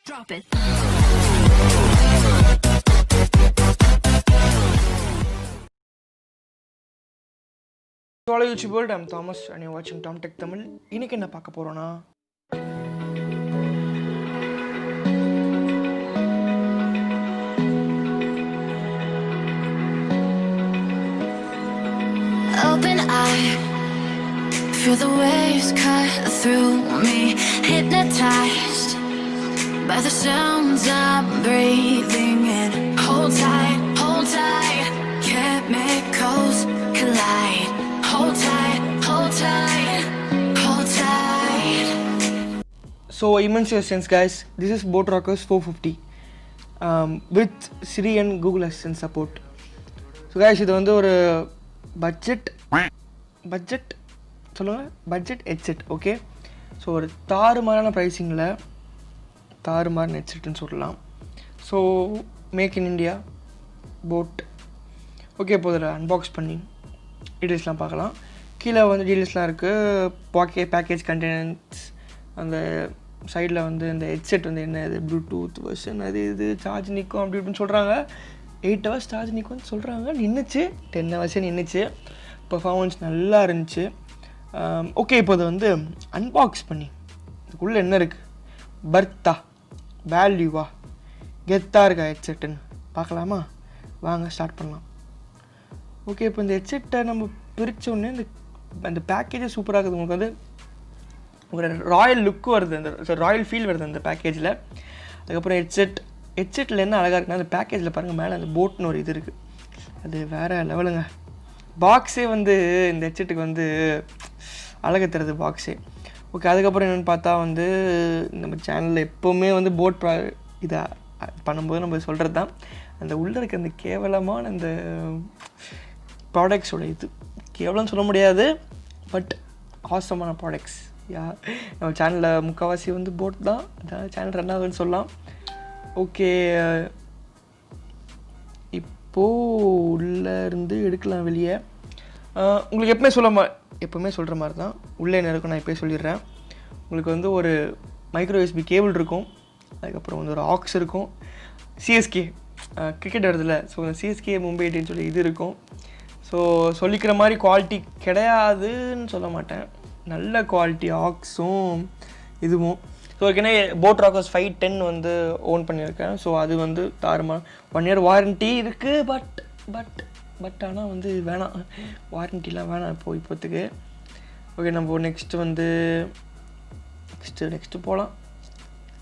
Drop it. Hello YouTube world, I'm Thomas and you're watching TOMTECHTAMIL. இன்னைக்கு என்ன பார்க்க போறோம்னா Open eye, feel the waves cut through me, hypnotized by the sounds I'm breathing in. Hold tight, chemicals collide. Hold tight, hold tight, hold tight. So Immersive sense guys, this is boAt Rockerz 450 with Siri and Google Assistant support. So guys, இது வந்து ஒரு budget சொல்லுங்கள் budget headset. Okay, so ஒரு தாறுமாறான ப்ரைஸிங்கில் தாறுமாறான ஹெட்செட்டுன்னு சொல்லலாம். So make in India boAt. Okay, இப்போ இதில் அன்பாக்ஸ் பண்ணி டீட்டெயில்ஸ்லாம் பார்க்கலாம். கீழே வந்து டீட்டெயில்ஸ்லாம் இருக்குது, பேக்கேஜ் கண்டென்ட்ஸ், அந்த சைடில் வந்து இந்த ஹெட்செட் வந்து என்ன இது ப்ளூடூத் வெர்ஷன், அது இது சார்ஜ் நிற்கும் அப்படி இப்படின்னு சொல்கிறாங்க. 8 hours சார்ஜ் நிற்கும்னு சொல்கிறாங்க. நின்றுச்சு 10 hours நின்றுச்சு. பர்ஃபார்மன்ஸ் நல்லா இருந்துச்சு. ஓகே, இப்போ அதை வந்து அன்பாக்ஸ் பண்ணி இதுக்குள்ளே என்ன இருக்குது, பர்த்தா வேல்யூவா கெத்தாக இருக்கா ஹெட்செட்டுன்னு பார்க்கலாமா? வாங்க ஸ்டார்ட் பண்ணலாம். ஓகே, இப்போ இந்த ஹெட்செட்டை நம்ம பிரித்த உடனே அந்த பேக்கேஜே சூப்பராக இருக்குது. உங்களுக்கு வந்து ஒரு ராயல் லுக்கு வருது, அந்த ராயல் ஃபீல் வருது அந்த பேக்கேஜில். அதுக்கப்புறம் ஹெட்செட்டில் என்ன அழகாக இருக்குன்னா, அந்த பேக்கேஜில் பாருங்கள் மேலே அந்த போட்னு ஒரு இது இருக்குது, அது வேறு லெவலுங்க. பாக்ஸே வந்து இந்த ஹெட்செட்டுக்கு வந்து அழகை தருது பாக்ஸே. ஓகே, அதுக்கப்புறம் என்னென்னு பார்த்தா வந்து நம்ம சேனலில் எப்போவுமே வந்து boAt இதை பண்ணும்போது நம்ம சொல்கிறது தான், அந்த உள்ளே இருக்க அந்த கேவலமான அந்த ப்ராடக்ட்ஸோட இது கேவலம்னு சொல்ல முடியாது, பட் ஆசமான ப்ராடக்ட்ஸ். நம்ம சேனலில் முக்கால்வாசி வந்து boAt தான், அதான் சேனல் ரன் ஆகுதுன்னு சொல்லலாம். ஓகே, இப்போது உள்ளே இருந்து எடுக்கலாம் வெளியே. உங்களுக்கு எப்போவுமே சொல்கிற மாதிரி தான் உள்ளே என்ன இருக்கும் நான் இப்போயே சொல்லிடுறேன். உங்களுக்கு வந்து ஒரு மைக்ரோ யூஎஸ்பி கேபிள் இருக்கும், அதுக்கப்புறம் வந்து ஒரு ஆக்ஸ் இருக்கும், சிஎஸ்கே கிரிக்கெட் வருதுல்ல, ஸோ அந்த சிஎஸ்கே மும்பை இண்டியன்ஸ் சொல்லி இது இருக்கும். ஸோ சொல்லிக்கிற மாதிரி குவாலிட்டி கிடையாதுன்னு சொல்ல மாட்டேன், நல்ல குவாலிட்டி ஆக்ஸும் இதுவும். ஸோ ஏற்கனவே boAt Rockerz 510 வந்து ஓன் பண்ணியிருக்கேன். ஸோ அது வந்து தாறுமா 1 year வாரண்ட்டி இருக்குது. பட் ஆனால் வந்து வேணாம், வாரண்ட்டிலாம் வேணாம் இப்போத்துக்கு. ஓகே, நம்ம நெக்ஸ்ட்டு வந்து நெக்ஸ்ட்டு போகலாம்.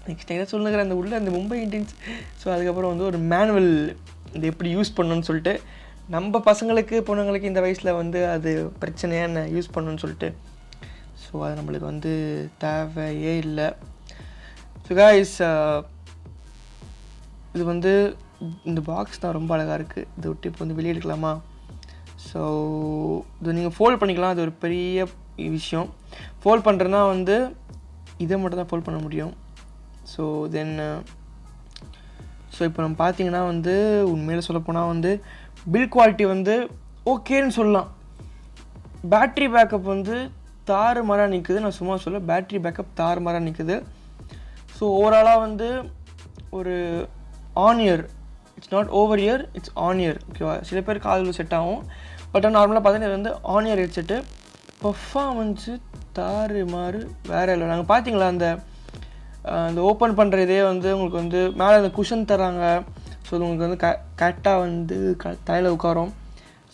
நெக்ஸ்ட் எதாவது சொல்லுங்கிற அந்த உள்ள அந்த மும்பை இண்டியன்ஸ். ஸோ அதுக்கப்புறம் வந்து ஒரு மேனுவல் இது எப்படி யூஸ் பண்ணணும்னு சொல்லிட்டு, நம்ம பசங்களுக்கு பொண்ணுங்களுக்கு இந்த வயசில் வந்து அது பிரச்சனையாக என்ன யூஸ் பண்ணணும்னு சொல்லிட்டு, ஸோ அது நம்மளுக்கு வந்து தேவையே இல்லை. ஸோ காய்ஸ், இது வந்து இந்த பாக்ஸ் தான் ரொம்ப அழகாக இருக்குது. இதை விட்டு இப்போ வந்து வெளியே எடுக்கலாமா? ஸோ இது நீங்கள் ஃபோல்ட் பண்ணிக்கலாம், அது ஒரு பெரிய விஷயம். ஃபோல்ட் பண்ணுறதுனா வந்து இதை மட்டும் தான் ஃபோல்ட் பண்ண முடியும். ஸோ தென் இப்போ நம்ம பார்த்தீங்கன்னா வந்து உண்மையில் சொல்லப்போனால் வந்து பில் குவாலிட்டி வந்து ஓகேன்னு சொல்லலாம். பேட்ரி பேக்கப் வந்து தாறுமாறாக நிற்குது, நான் சும்மா சொல்ல, பேட்ரி பேக்கப் தாறுமாறாக நிற்குது. ஸோ ஓவராலாக வந்து ஒரு on year, it's not over year, it's on year. ஓகேவா, சில பேர் காதில் செட் ஆகும், பட் நார்மலாக பார்த்தீங்கன்னா இது வந்து ஆன் இயர் ஹெட்செட்டு. பர்ஃபார்மன்ஸு தாறுமாறு வேறு இல்லை. நாங்கள் பார்த்தீங்களா அந்த ஓப்பன் பண்ணுற இதே வந்து உங்களுக்கு வந்து மேலே அந்த குஷன் தராங்க. ஸோ உங்களுக்கு வந்து கரெக்டாக வந்து தலையில் உட்காரும்.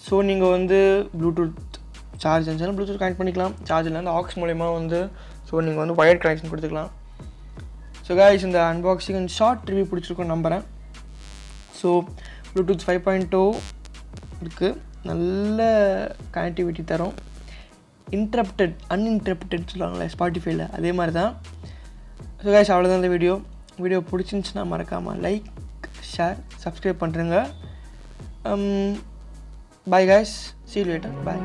ஸோ நீங்கள் வந்து ப்ளூடூத் சார்ஜ் இருந்துச்சுன்னா ப்ளூடூத் கனெக்ட் பண்ணிக்கலாம், சார்ஜ் இல்லை அந்த ஆக்ஸ் மூலயமா வந்து. ஸோ நீங்கள் வந்து ஒயர்ட் கனெக்ஷன் கொடுத்துக்கலாம். ஸோ காய்ஸ், இந்த அன்பாக்சிங் அண்ட் ஷார்ட் ரிவ்யூ பிடிச்சிருக்கோன்னு நம்புகிறேன். ஸோ ப்ளூடூத் 5.0 இருக்குது, நல்ல கனெக்டிவிட்டி தரும். அன்இன்டரப்டட் சொல்லுவாங்களே ஸ்பாட்டிஃபைல, அதே மாதிரி தான். ஸோ காய்ஸ், அவ்வளோதான் இந்த வீடியோ பிடிச்சிருந்துச்சுன்னா மறக்காமல் லைக், ஷேர், சப்ஸ்கிரைப் பண்ணுறேங்க. Bye guys, see you later, bye.